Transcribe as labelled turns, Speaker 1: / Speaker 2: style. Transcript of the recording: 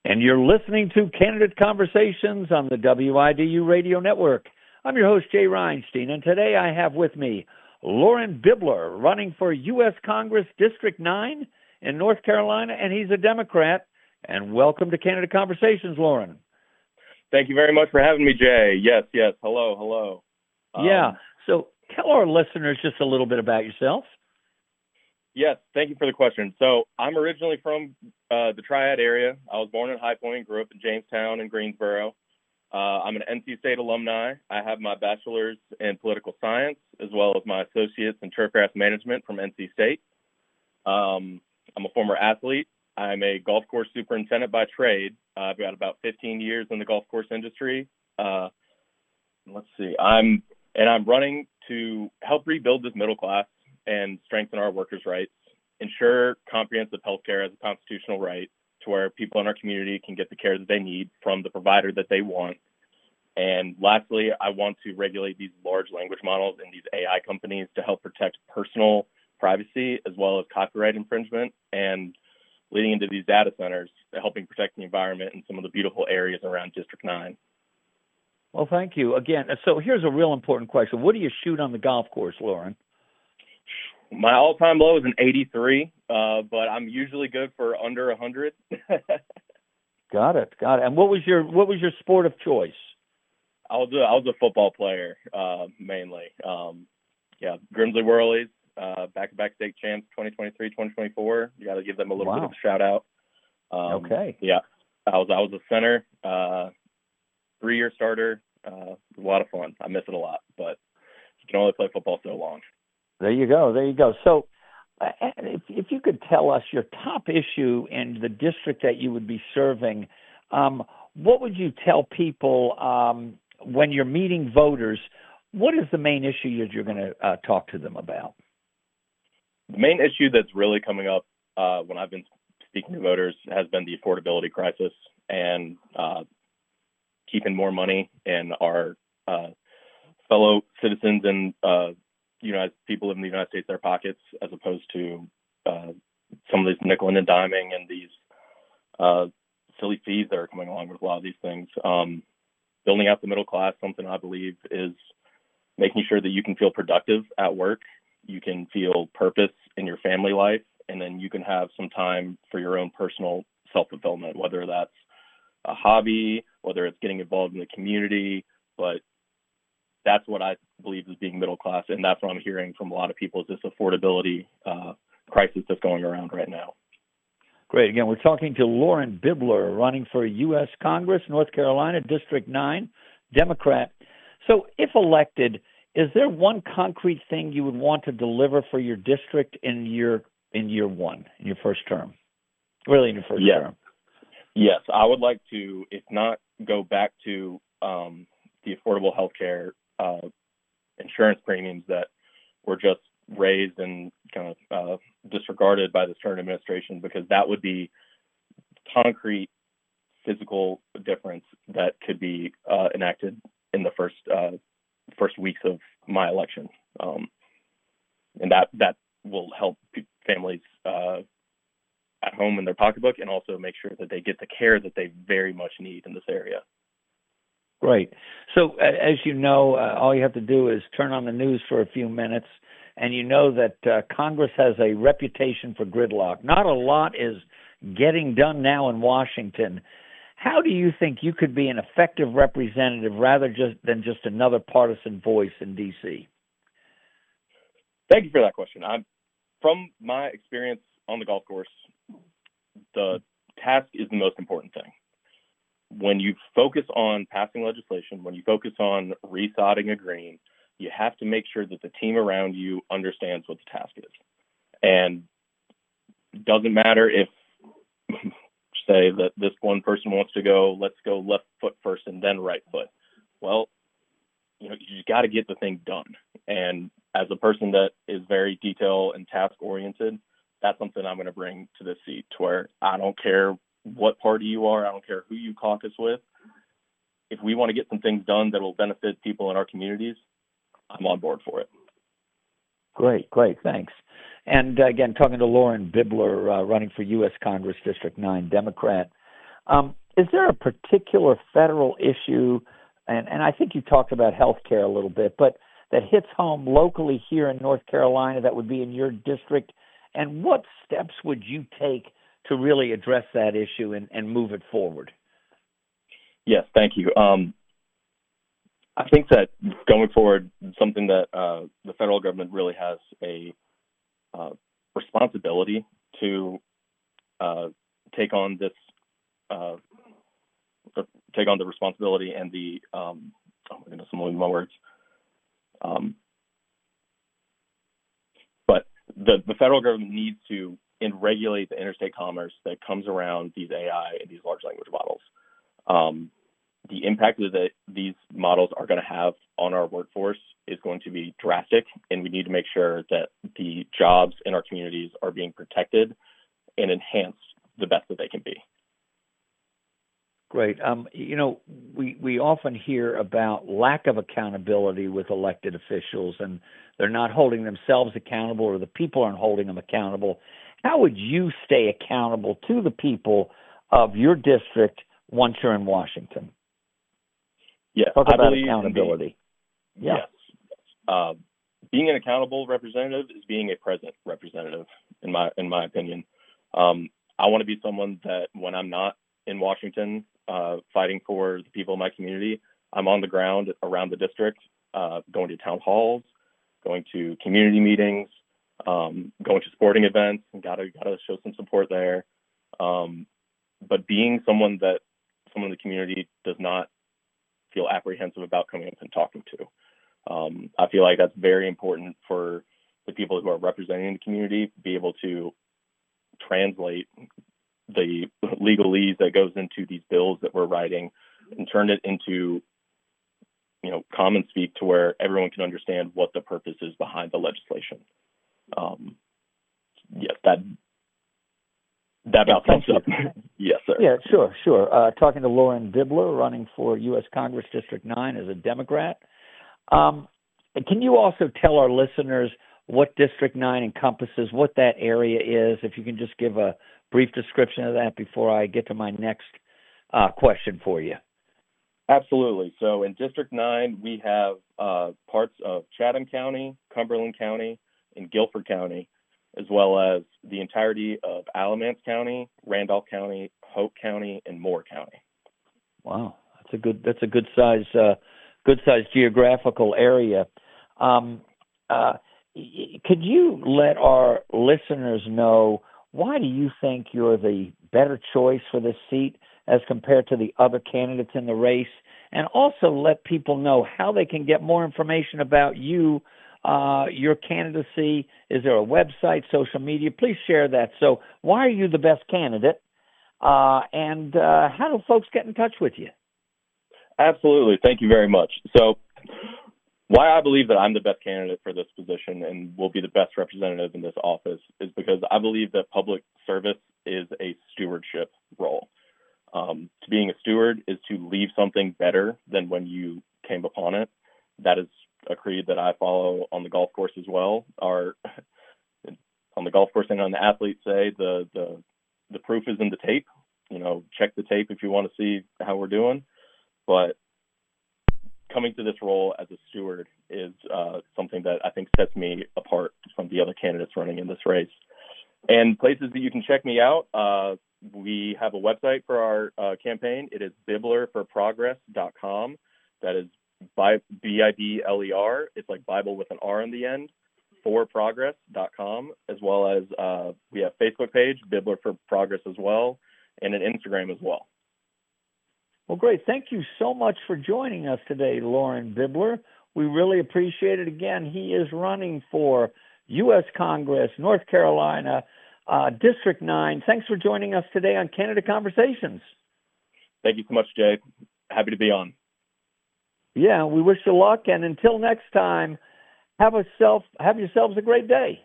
Speaker 1: And you're listening to Candidate Conversations on the WIDU Radio Network. I'm your host, Jay Reinstein, and today I have with me Loren Bibler, running for U.S. Congress District 9 in North Carolina, and he's a Democrat. And welcome to Candidate Conversations, Loren.
Speaker 2: Thank you very much for having me, Jay. Yes. Hello.
Speaker 1: So tell our listeners just a little bit about yourself.
Speaker 2: Yes, thank you for the question. So I'm originally from the Triad area. I was born in High Point, grew up in Jamestown and Greensboro. I'm an NC State alumni. I have my bachelor's in political science as well as my associate's in turfgrass management from NC State. I'm a former athlete. I'm a golf course superintendent by trade. I've got about 15 years in the golf course industry. I'm running to help rebuild this middle class and strengthen our workers' rights, ensure comprehensive health care as a constitutional right to where people in our community can get the care that they need from the provider that they want. And lastly, I want to regulate these large language models and these AI companies to help protect personal privacy as well as copyright infringement, and leading into these data centers, helping protect the environment in some of the beautiful areas around District 9.
Speaker 1: Well, thank you. Again, so here's a real important question. What do you shoot on the golf course, Loren?
Speaker 2: My all-time low is an 83, but I'm usually good for under 100.
Speaker 1: Got it. And what was your sport of choice?
Speaker 2: I was a football player mainly. Grimsley Whirlies, back-to-back state champs, 2023, 2024. You got to give them a little bit of a shout out.
Speaker 1: Okay.
Speaker 2: Yeah, I was a center, 3-year starter. It was a lot of fun. I miss it a lot, but you can only play football so long.
Speaker 1: There you go. So if you could tell us your top issue in the district that you would be serving, what would you tell people when you're meeting voters? What is the main issue that you're going to talk to them about?
Speaker 2: The main issue that's really coming up when I've been speaking to voters has been the affordability crisis and keeping more money in our fellow citizens and people living in the United States, their pockets, as opposed to some of this nickel and diming and these silly fees that are coming along with a lot of these things. Building out the middle class, something I believe is making sure that you can feel productive at work, you can feel purpose in your family life, and then you can have some time for your own personal self-fulfillment, whether that's a hobby, whether it's getting involved in the community, but that's what I believe is being middle class, and that's what I'm hearing from a lot of people is this affordability crisis that's going around right now.
Speaker 1: Great. Again, we're talking to Loren Bibler, running for U.S. Congress, North Carolina, District 9, Democrat. So if elected, is there one concrete thing you would want to deliver for your district in year one, in your first term? Really, in your first term?
Speaker 2: Yes, I would like to, if not go back to the affordable health care insurance premiums that were just raised and kind of disregarded by this current administration, because that would be concrete physical difference that could be enacted in the first weeks of my election, and that will help families at home in their pocketbook, and also make sure that they get the care that they very much need in this area.
Speaker 1: Great. So as you know, all you have to do is turn on the news for a few minutes, and you know that Congress has a reputation for gridlock. Not a lot is getting done now in Washington. How do you think you could be an effective representative rather than just another partisan voice in D.C.?
Speaker 2: Thank you for that question. From my experience on the golf course, the task is the most important thing. When you focus on passing legislation, when you focus on resodding a green, you have to make sure that the team around you understands what the task is. And it doesn't matter if, say, that this one person wants to go, let's go left foot first and then right foot. Well, you got to get the thing done. And as a person that is very detail and task oriented, that's something I'm going to bring to this seat, to where I don't care what party you are, I don't care who you caucus with. If we want to get some things done that will benefit people in our communities, I'm on board for it.
Speaker 1: Great, thanks. And again, talking to Loren Bibler, running for U.S. Congress, District 9, Democrat. Is there a particular federal issue, and I think you talked about health care a little bit, but that hits home locally here in North Carolina that would be in your district? And what steps would you take to really address that issue and move it forward?
Speaker 2: Yes, thank you. I think that going forward, something that the federal government really has a responsibility to take on this, take on the responsibility and the oh my goodness, I'm losing my words. But the federal government needs to regulate the interstate commerce that comes around these AI and these large language models. The impact that these models are going to have on our workforce is going to be drastic, and we need to make sure that the jobs in our communities are being protected and enhanced the best that they can be.
Speaker 1: Great. We often hear about lack of accountability with elected officials, and they're not holding themselves accountable, or the people aren't holding them accountable. How would you stay accountable to the people of your district once you're in Washington?
Speaker 2: Yes,
Speaker 1: talk about accountability.
Speaker 2: Yes. Being an accountable representative is being a present representative, in my opinion. I want to be someone that when I'm not in Washington fighting for the people in my community, I'm on the ground around the district, going to town halls, going to community meetings, going to sporting events, and gotta show some support there. But being someone that someone in the community does not feel apprehensive about coming up and talking to. I feel like that's very important for the people who are representing the community, be able to translate the legalese that goes into these bills that we're writing and turn it into, common speak to where everyone can understand what the purpose is behind the legislation. Yes, that about sums up. Yes, sir.
Speaker 1: Yeah, sure. Talking to Loren Bibler, running for U.S. Congress District 9 as a Democrat. Can you also tell our listeners what District 9 encompasses, what that area is? If you can just give a brief description of that before I get to my next question for you.
Speaker 2: Absolutely. So in District 9, we have parts of Chatham County, Cumberland County, and Guilford County, as well as the entirety of Alamance County, Randolph County, Hope County, and Moore County.
Speaker 1: Wow, that's a good size geographical area. Could you let our listeners know why do you think you're the better choice for this seat as compared to the other candidates in the race? And also let people know how they can get more information about you, your candidacy. Is there a website, social media? Please share that. So why are you the best candidate? And how do folks get in touch with you?
Speaker 2: Absolutely. Thank you very much. So why I believe that I'm the best candidate for this position and will be the best representative in this office is because I believe that public service is a stewardship role. To being a steward is to leave something better than when you came upon it. That is a creed that I follow on the golf course as well. On the golf course and on the athletes say the proof is in the tape. Check the tape if you want to see how we're doing. But coming to this role as a steward is something that I think sets me apart from the other candidates running in this race. And places that you can check me out, we have a website for our campaign. It is biblerforprogress.com. That is BIBLER. It's like Bible with an R on the end, forprogress.com, as well as we have a Facebook page, Bibler for Progress as well, and an Instagram as well.
Speaker 1: Well, great. Thank you so much for joining us today, Loren Bibler. We really appreciate it. Again, he is running for U.S. Congress, North Carolina, District 9. Thanks for joining us today on Candidate Conversations.
Speaker 2: Thank you so much, Jay. Happy to be on.
Speaker 1: Yeah, we wish you luck. And until next time, have yourselves a great day.